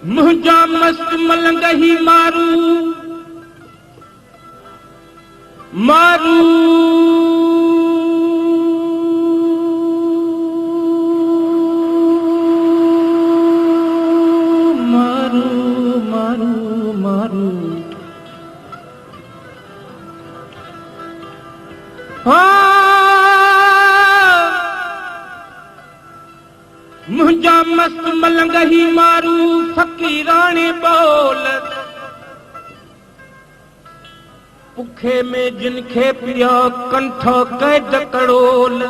मुंहिंजा मस्त मलंग ही मारू मारू मारू मारू मारू मुंहिंजा मस्त मलंग ही मारू फकीराणे बोल पुखे में जिनखे पिया कंठ कैद कड़ोल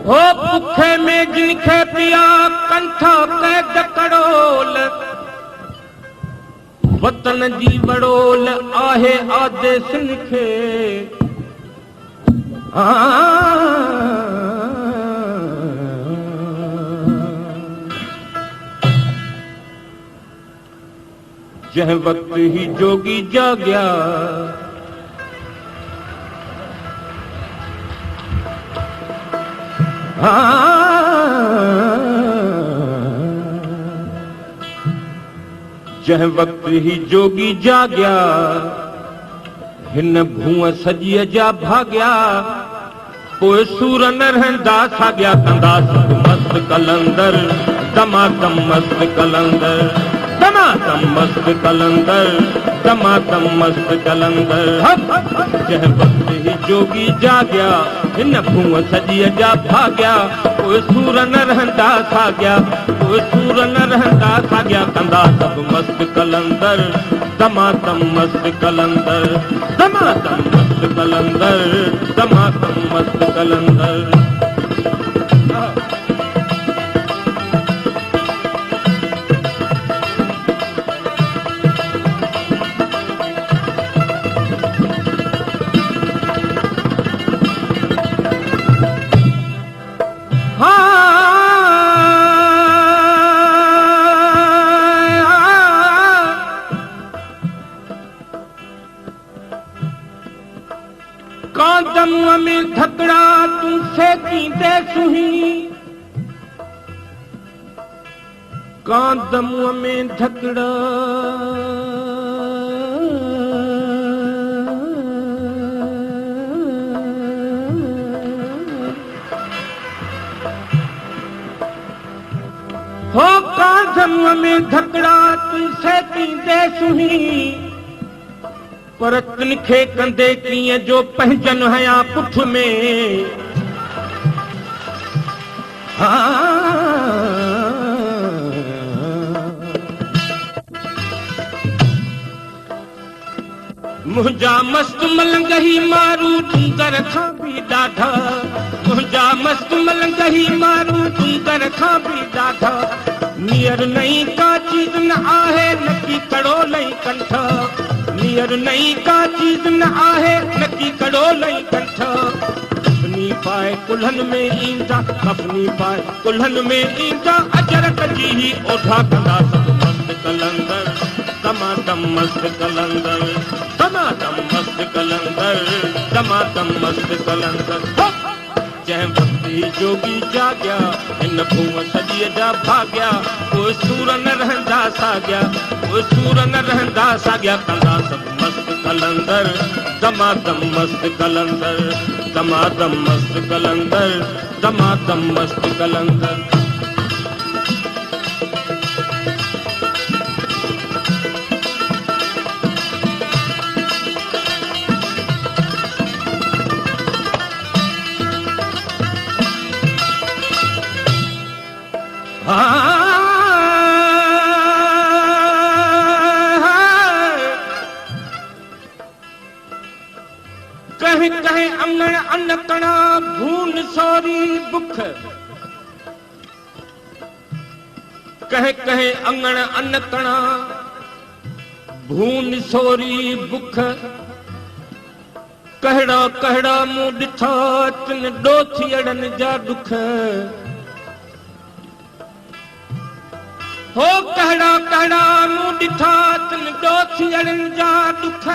हो पुखे में जिनखे पिया कंठ कैद कड़ोल वतन जी बड़ोल आहे आदेसन खे जह वक्त ही जोगी जाग्या जह वक्त ही जोगी जाग्या हिन भूअ सॼीअ जा भाग्या पोइ सूर न रहंदा साॻिया कंदा सभु मस्त कलंदर दमादम मस्त कलंदर दमादम मस्त कलंदर दमादम मस्त कलंदर जंहिं वक्त ही जोगी जाग्या हिन भूअ सॼीअ जा भाग्या पोइ सूर न रहंदा साॻिया पोइ सूर न रहंदा साॻिया कंदा सभु मस्त कलंदर दमादम मस्त कलंदर दमादम मस्त कलंदर दमादम मस्त कलंदर कांदम में धकड़ा तुमसे कींदे सुही कांदम में धकड़ा हो कांदम में धकड़ा तुमसे कींदे सुही पर तिनखे कंदे कीअं जो पंहिंजन हया पुठ में मुंहिंजा मस्त मलंग ही मारू डूंगर खां बि ॾाढा मुंहिंजा मस्त मलंग ही मारू डूंगर खां बि ॾाढा नियर नई का चीज न आहे नकी कड़ो लई कंठ नियर नई का चीज न आहे नकी कड़ो लई कंठ कफनी पाए कुल्हन में ईंदा कफनी पाए कुल्हन में ईंदा अजरक जी ही ओढ़ा कंदा सभु मस्त कलंदर दमादम मस्त कलंदर दमादम मस्त कलंदर दमादम मस्त कलंदर जंहिं वक्त ही जोगी जाग्या हिन भूअ सॼीअ जा भाग्या कोई सूर न रहंदा साॻिया कोई सूर न रहंदा साॻिया कंदा सभु मस्त कलंदर दमादम मस्त कलंदर दमादम मस्त कलंदर दमादम मस्त कलंदर कहीं कहीं अंगण अन्न कणा भून सोरी बुख कहीं कहीं अंगण अन्न कणा भून सोरी बुख कहड़ा कहड़ा मुंह ॾिठा तिन ॾोथियड़नि जा दुख हो कहड़ा कहड़ा मुंह ॾिठा तिन ॾोथियड़नि जा दुख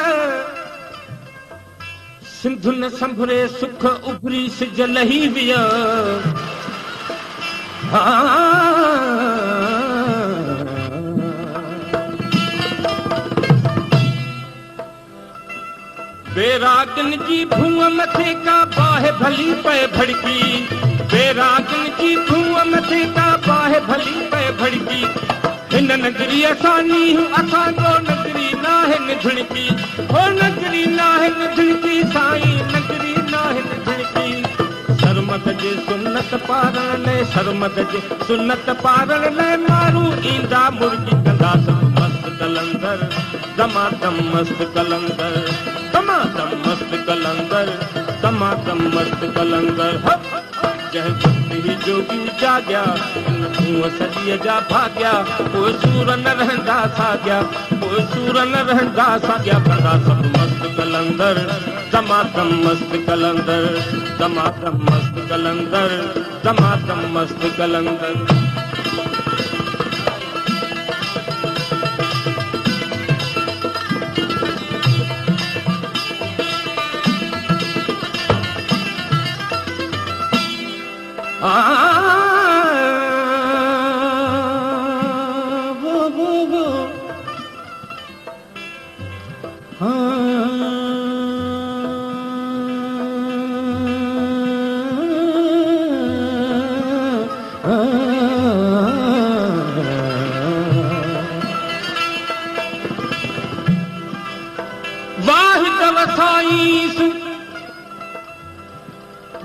सिंधु न संभरे सुख उभरी सिज लही विया बेरागन जी भूअ मथे का बाहे भली पे भड़की, बेरागन जी भूअ मथे का बाहे भली पे भड़की। हिन नगरी असानी असांजो नगरी नाहिन झिड़की, हो नगरी नाहिन झिड़की साईं, नगरी नाहिन झिड़की। सरमद जे सुन्नत पारण ले, सरमद जे सुन्नत पारण ले मारू ईंदा मुर्गी कंदा सब मस्त कलंदर, दमादम मस्त कलंदर, दमादम मस्त कलंदर, दमादम मस्त कलंदर। जह ही जोगी जाग्या धूअ सॼीअ जा भाग्या, कोई सूर न रहंदा साॻिया, कोई सूर न रहंदा साॻिया। कंदा सब मस्त कलंदर, दमादम मस्त कलंदर, दमादम मस्त कलंदर, दमादम मस्त कलंदर।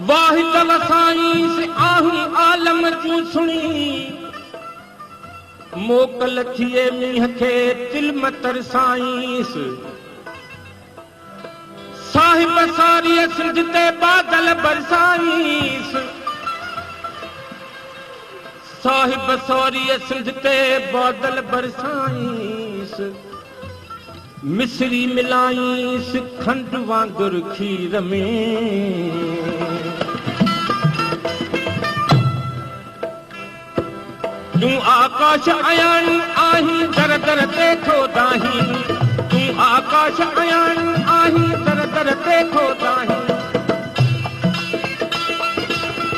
वाहिद वसाईस आहूं आलम जूं सुणी, मोकल थिए मींहं खे तिल्म तरसाईस। साहिब सारीअ सिंध ते बादल बरसाईस, साहिब सारीअ सिंध ते बादल बरसाईस। मिसरी मिलाईस खंड वांगुर खीर में, तूं आकाश अयान आहीं दर दर ते खोदाहीं, तूं आकाश अयान आहीं दर दर ते खोदाहीं।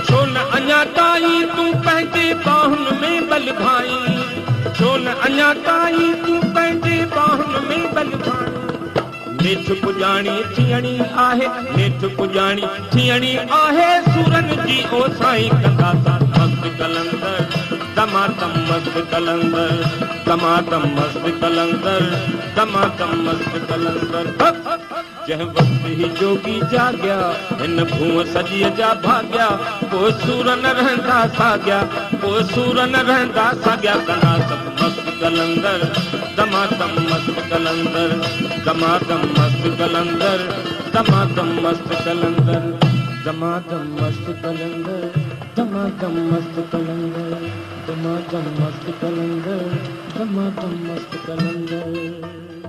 छो न अञा ताईं तूं पंहिंजे बाहुनि में बल भाई, छो न अञा ताईं तूं पंहिंजे बाहुनि में बल भाई। नेठ पुॼाणी थियणी आहे, नेठ पुॼाणी थियणी आहे, सूरन जी ओ साईं कंदा मस्त कलंदर, दमादम मस्त कलंदर, दमादम मस्त कलंदर, दमादम मस्त कलंदर। जंहिं वक्त ही जोगी जाग्या हिन भूअ सॼीअ जा भाग्या, कोई सूर न रहंदा साॻिया, कोई सूर न रहंदा साॻिया। कंदा सब मस्त कलंदर, दमादम मस्त कलंदर, दमादम मस्त कलंदर, दमादम मस्त कलंदर, दमादम मस्त कलंदर, दमादम मस्त कलंदर, दमादम मस्त कलंदर, दमादम मस्त कलंदर।